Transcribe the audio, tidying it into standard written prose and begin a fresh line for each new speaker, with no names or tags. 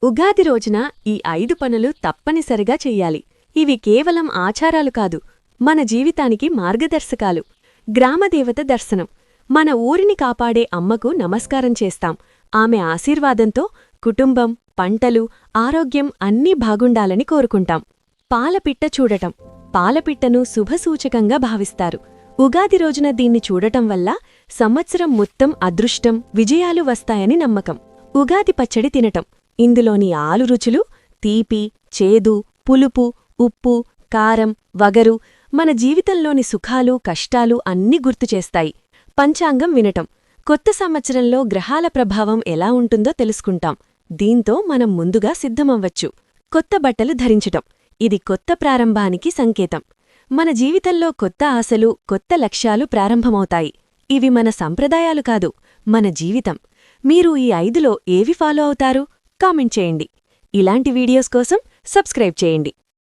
ఉగాది రోజున ఈ 5 పనులు తప్పనిసరిగా చెయ్యాలి. ఇవి కేవలం ఆచారాలు కాదు, మన జీవితానికి మార్గదర్శకాలు. గ్రామదేవత దర్శనం. మన ఊరిని కాపాడే అమ్మకు నమస్కారం చేస్తాం. ఆమె ఆశీర్వాదంతో కుటుంబం, పంటలు, ఆరోగ్యం అన్నీ బాగుండాలని కోరుకుంటాం. పాలపిట్ట చూడటం. పాలపిట్టను శుభసూచకంగా భావిస్తారు. ఉగాది రోజున దీన్ని చూడటం వల్ల సంవత్సరం మొత్తం అదృష్టం, విజయాలు వస్తాయని నమ్మకం. ఉగాది పచ్చడి తినటం. ఇందులోని 6 రుచులు తీపి, చేదు, పులుపు, ఉప్పు, కారం, వగరు మన జీవితంలోని సుఖాలు, కష్టాలు అన్నీ గుర్తుచేస్తాయి. పంచాంగం వినటం. కొత్త సంవత్సరంలో గ్రహాల ప్రభావం ఎలా ఉంటుందో తెలుసుకుంటాం. దీంతో మనం ముందుగా సిద్ధమవ్వచ్చు. కొత్త బట్టలు ధరించటం. ఇది కొత్త ప్రారంభానికి సంకేతం. మన జీవితంలో కొత్త ఆశలు, కొత్త లక్ష్యాలు ప్రారంభమవుతాయి. ఇవి మన సంప్రదాయాలు కాదు, మన జీవితం. మీరు ఈ 5లో ఏవి ఫాలో అవుతారు? కామెంట్ చేయండి. ఇలాంటి వీడియోస్ కోసం సబ్స్క్రైబ్ చేయండి.